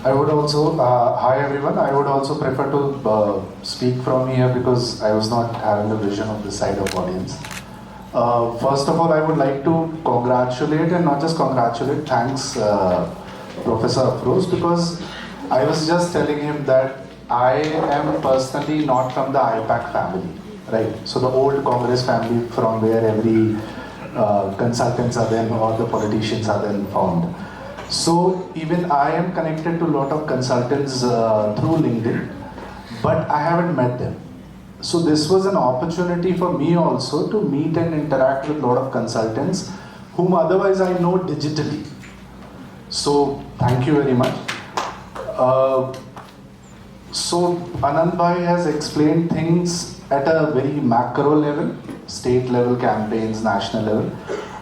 I would also, hi everyone, I would also prefer to speak from here because I was not having the vision of this side of audience. First of all, I would like to congratulate and not just congratulate, thanks Professor Afroz, because I was just telling him that I am personally not from the IPAC family, right? So the old Congress family from where every consultants are then or the politicians are then formed. So even I am connected to a lot of consultants through LinkedIn, but I haven't met them. So this was an opportunity for me also to meet and interact with a lot of consultants whom otherwise I know digitally. So thank you very much. So Anand Bhai has explained things at a very macro level, state level campaigns, national level.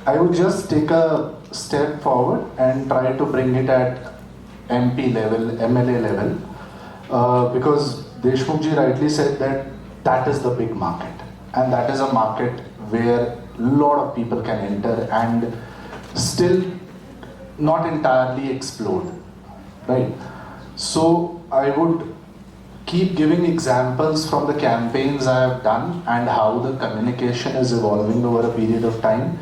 I would just take a step forward and try to bring it at MP level, MLA level, because Deshmukh ji rightly said that that is the big market, and that is a market where a lot of people can enter and still not entirely explode, right? So I would keep giving examples from the campaigns I have done and how the communication is evolving over a period of time,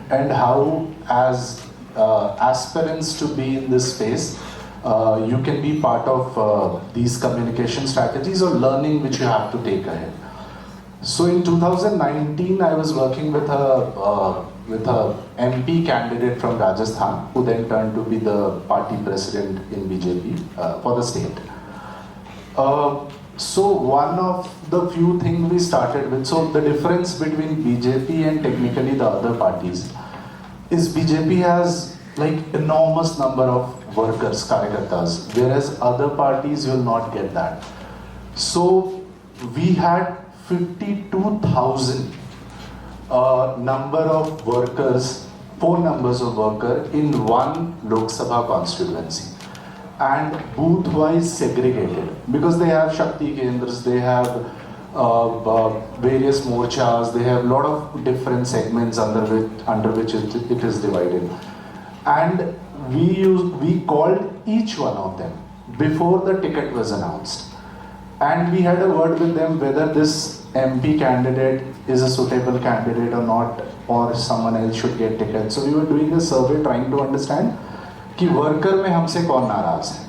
and how as aspirants to be in this space, you can be part of these communication strategies or learning which you have to take ahead. So in 2019, I was working with a MP candidate from Rajasthan, who then turned to be the party president in BJP for the state. So one of the few things we started with, so the difference between BJP and technically the other parties is BJP has like enormous number of workers, karyakartas, whereas other parties will not get that. So we had 52,000 number of workers, phone numbers of workers in one Lok Sabha constituency, and booth-wise segregated, because they have Shakti Kendras, they have various morchas, they have a lot of different segments under which it is divided. And we called each one of them before the ticket was announced. And we had a word with them whether this MP candidate is a suitable candidate or not, or someone else should get ticket. So we were doing a survey trying to understand कि worker में हमसे कौन नाराज है,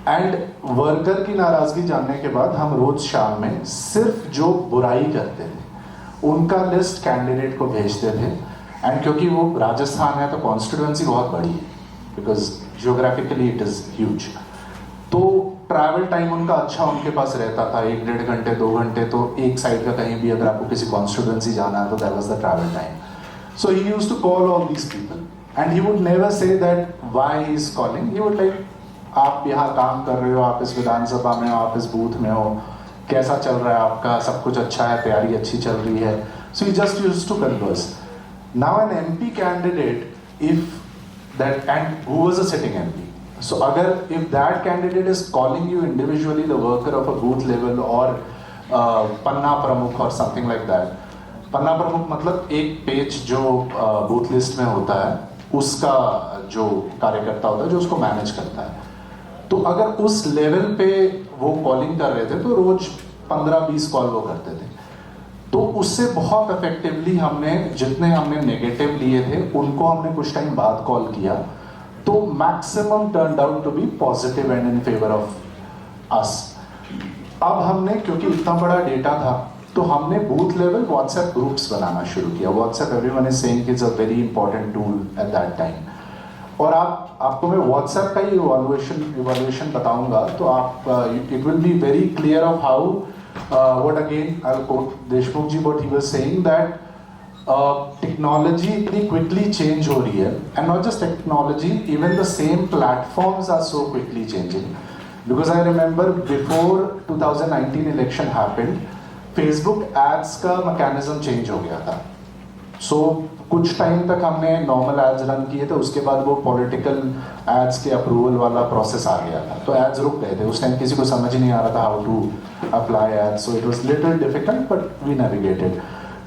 and worker की नाराजगी जानने के बाद हम रोज शाम में सिर्फ जो बुराई करते थे उनका लिस्ट कैंडिडेट को भेजते थे. एंड क्योंकि वो राजस्थान है तो कॉन्स्टिट्यूएंसी बहुत बड़ी है, because geographically it is huge, तो ट्रैवल टाइम उनका अच्छा उनके पास रहता था, 1-1.5 घंटे 2 घंटे, तो एक साइड का कहीं भी अगर आपको किसी कॉन्स्टिट्यूएंसी जाना है तो that was the travel time. So he used to call all these people and he would never say that why he is calling. He would like, आप यहाँ काम कर रहे हो, आप इस विधानसभा में हो, आप इस बूथ में हो, कैसा चल रहा है आपका, सब कुछ अच्छा है, तैयारी अच्छी चल रही है. So he just used to converse. Now an MP candidate, if that, and who was a sitting MP, so अगर if that candidate is calling you individually, the worker of a booth level or पन्ना प्रमुख or something like that. पन्ना प्रमुख मतलब एक page जो booth list में होता है उसका जो कार्यकर्ता होता है जो उसको मैनेज करता है. तो अगर उस लेवल पे वो कॉलिंग कर रहे थे तो रोज 15-20 कॉल वो करते थे. तो उससे बहुत इफेक्टिवली हमने जितने हमने नेगेटिव लिए थे उनको हमने कुछ टाइम बाद कॉल किया, तो maximum turned out to be positive and in favour of us. अब हमने क्योंकि इतना बड़ा डेटा था तो हमने बूथ लेवल व्हाट्सएप ग्रुप्स बनाना शुरू किया. WhatsApp everyone is saying is a very important tool at that time. और आपको मैं व्हाट्सएप का ही इवैल्यूएशन बताऊंगा, तो आप it will be very clear of how what again I will quote Deshmukh ji what he was saying that technology इतनी quickly change हो रही है, and not just technology, even the same platforms are so quickly changing. Because I remember before 2019 election happened, Facebook ads का mechanism change हो गया था. सो कुछ time तक हमने नॉर्मल एड्स रन किए थे, उसके बाद वो पॉलिटिकल एड्स के अप्रूवल वाला प्रोसेस आ गया था, तो एड्स रुक गए थे. उस टाइम किसी को समझ ही नहीं आ रहा था how to apply ads, so it was little difficult but we navigated.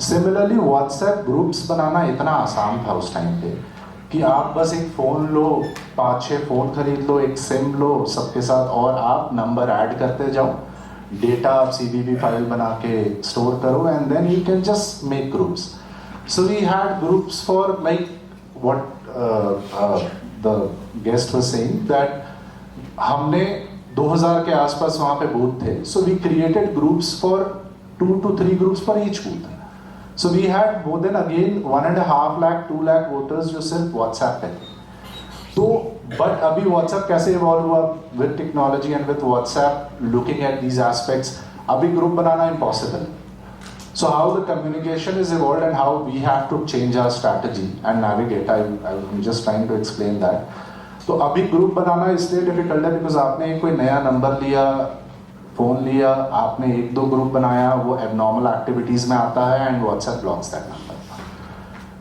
Similarly WhatsApp groups बनाना इतना आसान था उस टाइम पे कि आप बस एक फ़ोन लो, 5-6 फ़ोन खरीद लो, एक सिम लो सबके साथ, और आप नंबर ऐड करते जाओ, डेटा आप CVV फाइल बना के स्टोर करो, and then you can just make groups. So we had groups for like what the guest was saying, that हमने 2000 के आसपास वहाँ पे बूथ थे, so we created groups for 2 to 3 groups for each booth. So we had more than again 1.5 lakh, 2 lakh voters जो सिर्फ WhatsApp पे थे. तो but अभी WhatsApp कैसे evolve हुआ with technology and with WhatsApp looking at these aspects, अभी group banana impossible. So how the communication is evolved and how we have to change our strategy and navigate, I'm just trying to explain that. तो अभी group बनाना इसलिए difficult है because आपने कोई नया number लिया, phone लिया, आपने 1-2 ग्रुप बनाया, वो एबनॉर्मल एक्टिविटीज़ में आता है and WhatsApp blocks that number.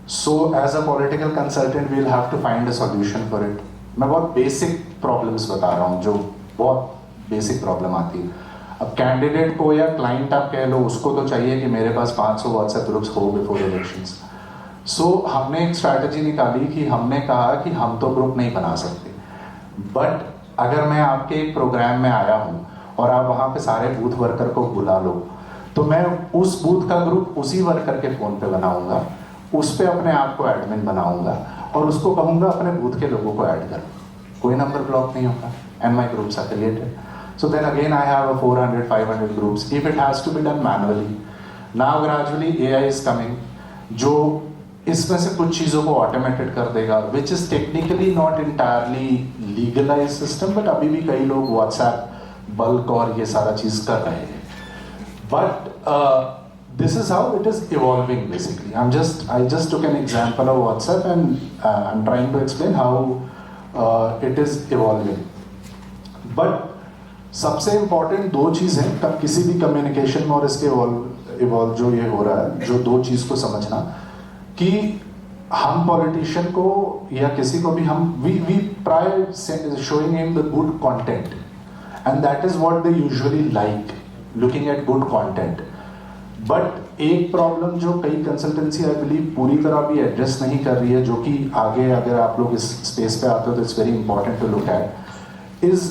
So as a political consultant we will have to find a solution for it. मैं बहुत बेसिक प्रॉब्लम्स बता रहा हूँ जो बहुत बेसिक प्रॉब्लम आती है. अब कैंडिडेट को या क्लाइंट आप कह लो, उसको तो चाहिए कि मेरे पास 500 व्हाट्सएप ग्रुप्स हो बिफोर इलेक्शंस. सो हमने एक स्ट्रैटेजी निकाली कि हमने कहा कि हम तो ग्रुप नहीं बना सकते, बट अगर मैं आपके एक प्रोग्राम में आया हूँ और आप वहाँ पे सारे बूथ वर्कर को बुला लो, तो मैं उस बूथ का ग्रुप उसी वर्कर के फ़ोन पे बनाऊंगा, उस पे अपने आप को एडमिन बनाऊंगा और उसको कहूँगा अपने बूथ के लोगों को ऐड करो. कोई नंबर ब्लॉक नहीं होगा and my groups are created. So then again I have 400-500 groups if it has to be done manually. Now gradually AI is coming जो इसमें से कुछ चीज़ों को ऑटोमेटेड कर देगा, which is technically not entirely legalize system, but अभी भी कई लोग व्हाट्सएप बल्क और ये सारा चीज कर रहे हैं. But this is how it is evolving basically. I just took an example of WhatsApp and I am trying to explain how it is evolving. But सबसे इंपॉर्टेंट 2 चीज हैं तब किसी भी कम्युनिकेशन में और इसके इवॉल्व जो ये हो रहा है, जो 2 चीज को समझना कि हम पॉलिटिशियन को या किसी को भी हम we try showing him the good content. And that is what they usually like, looking at good content. But एक प्रॉब्लम जो कई कंसल्टेंसी आई बिलीव पूरी तरह भी एड्रेस नहीं कर रही है, जो कि आगे अगर आप लोग इस स्पेस पे आते हो तो it's very important to look at, is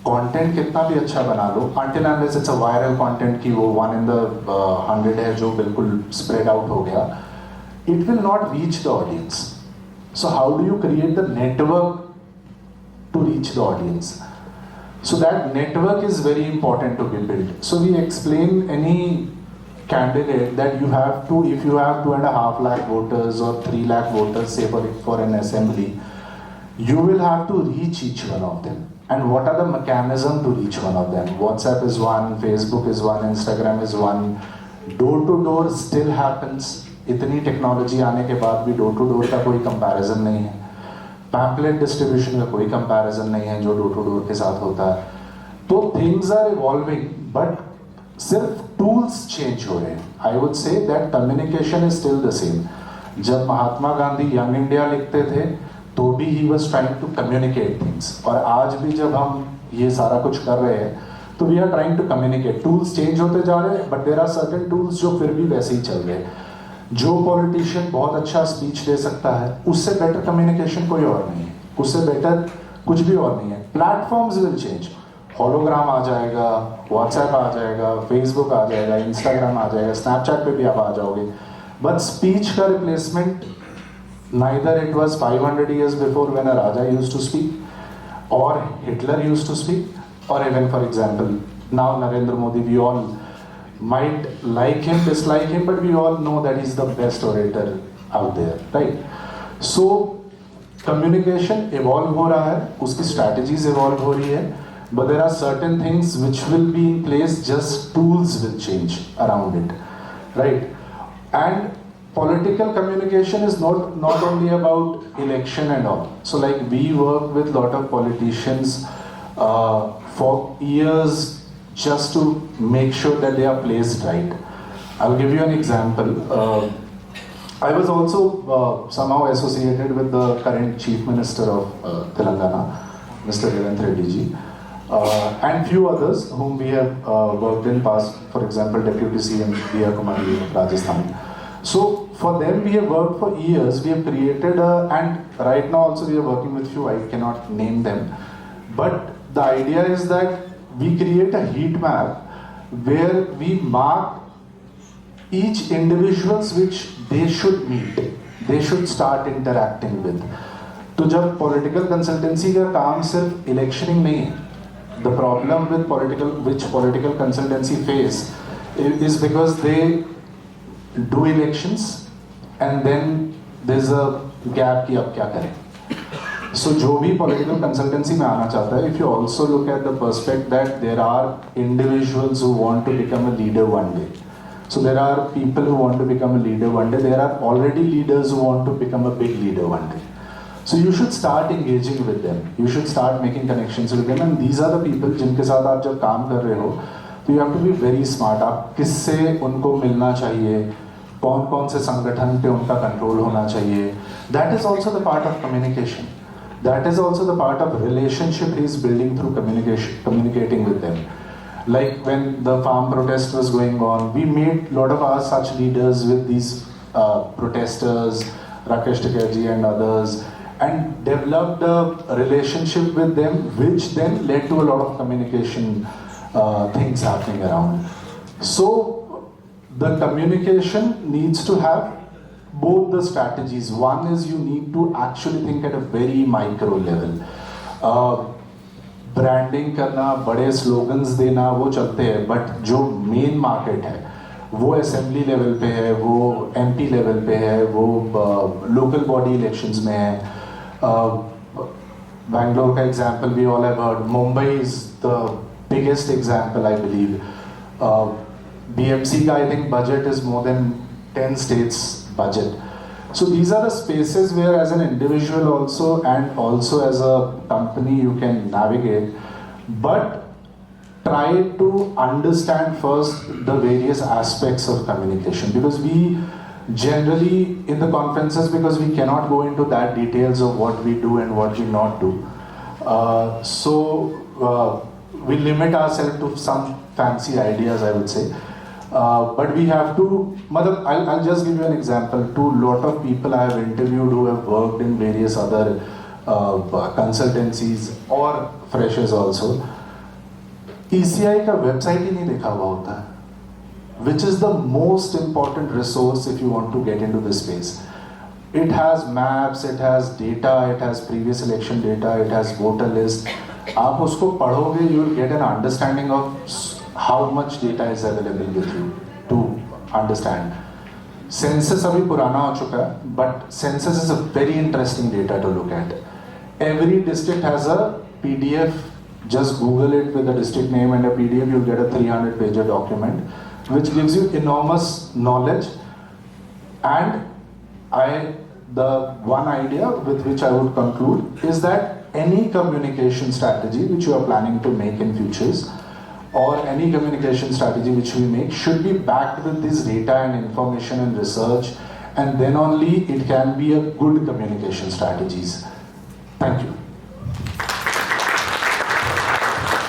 content कितना भी अच्छा बना लो, until unless it's a viral content कि वो 1 in the 100 है जो बिल्कुल spread out हो गया, it will not reach the audience. So how do you create the network to reach the audience? So that network is very important to be built. So we explain any candidate that you have to, if you have 2.5 lakh voters or 3 lakh voters, say for an assembly, you will have to reach each one of them. And what are the mechanism to reach one of them? WhatsApp is one, Facebook is one, Instagram is one. Door to door still happens. इतनी technology आने के बाद भी door to door का कोई comparison नहीं है. Pamphlet distribution का कोई कंपैरिजन नहीं है जो डोर टू डोर के साथ होता है. तो थिंग्स आर इवॉल्विंग, बट सिर्फ टूल्स चेंज हो रहे हैं. I would say that communication is still the same. जब महात्मा गांधी यंग इंडिया लिखते थे तो भी he was trying to communicate things, और आज भी जब हम ये सारा कुछ कर रहे हैं तो we are trying to communicate. Tools change होते जा रहे हैं, but there are certain tools जो फिर भी वैसे ही चल रहे हैं. जो पॉलिटिशियन बहुत अच्छा स्पीच दे सकता है, उससे बेटर कम्युनिकेशन कोई और नहीं है, उससे बेटर कुछ भी और नहीं है. Platforms will change. होलोग्राम आ जाएगा, व्हाट्सएप आ जाएगा, फेसबुक आ जाएगा, इंस्टाग्राम आ जाएगा, स्नैपचैट पे भी आप आ जाओगे. बट स्पीच का replacement neither it was 500 years before when a raja used to speak और हिटलर यूज्ड टू स्पीक, और even for example now Narendra Modi. We all might like him, dislike him, but we all know that he's the best orator out there, right? So communication evolve हो रहा है, उसकी strategies evolve हो रही है, but there are certain things which will be in place, just tools will change around it, right? And political communication is not only about election and all. So like we work with lot of politicians for years just to make sure that they are placed right. I'll give you an example. I was also somehow associated with the current Chief Minister of Telangana, Mr. Revant Reddy ji, and few others whom we have worked in past. For example, Deputy CM Diya Kumari of Rajasthan. So for them, we have worked for years. We have created and right now also we are working with few. I cannot name them, but the idea is that we create a heat map where we mark each individuals which they should meet, they should start interacting with. तो जब political consultancy का काम सिर्फ electioning नहीं है, the problem with political consultancy face is because they do elections and then there's a gap कि अब क्या करें. So जो भी political consultancy में आना चाहता है, if you also look at the perspective that there are individuals who want to become a leader one day. So there are people who want to become a leader one day. There are already leaders who want to become a big leader one day. So you should start engaging with them. You should start making connections with them. And these are the people जिनके साथ आप जब काम कर रहे हो, तो you have to be very smart. आप किससे उनको मिलना चाहिए, कौन-कौन से संगठन पे उनका कंट्रोल होना चाहिए. That is also the part of communication. That is also the part of relationship he is building through communicating with them. Like when the farm protest was going on, we made a lot of our such leaders with these protesters, Rakesh Tikkaji and others, and developed a relationship with them, which then led to a lot of communication things happening around. So the communication needs to have both the strategies. One is you need to actually think at a very micro level. Branding करना, बड़े slogans देना वो चलते हैं, but जो main market है वो assembly level पे है, वो एमपी लेवल पे है, वो लोकल बॉडी इलेक्शंस में है. बैंगलोर का example we all have heard. Mumbai is the biggest example I believe. BMC का I think budget is more than 10 states budget. So these are the spaces where as an individual also and also as a company you can navigate, but try to understand first the various aspects of communication, because we generally in the conferences, because we cannot go into that details of what we do and what we not do, we limit ourselves to some fancy ideas, I would say. But we have to, I'll just give you an example. To lot of people I have interviewed who have worked in various other consultancies or freshers also, ECI का website ही नहीं देखा हुआ होता है, which is the most important resource if you want to get into this space. It has maps, it has data, it has previous election data, it has voter list. आप उसको पढ़ोगे, you will get an understanding of how much data is available with you to understand. Census अभी पुराना हो चुका है, but census is a very interesting data to look at. Every district has a PDF. Just Google it with the district name and a PDF, you'll get a 300-page document, which gives you enormous knowledge. And the one idea with which I would conclude is that any communication strategy which you are planning to make in futures, or any communication strategy which we make, should be backed with this data and information and research, and then only it can be a good communication strategies. Thank you.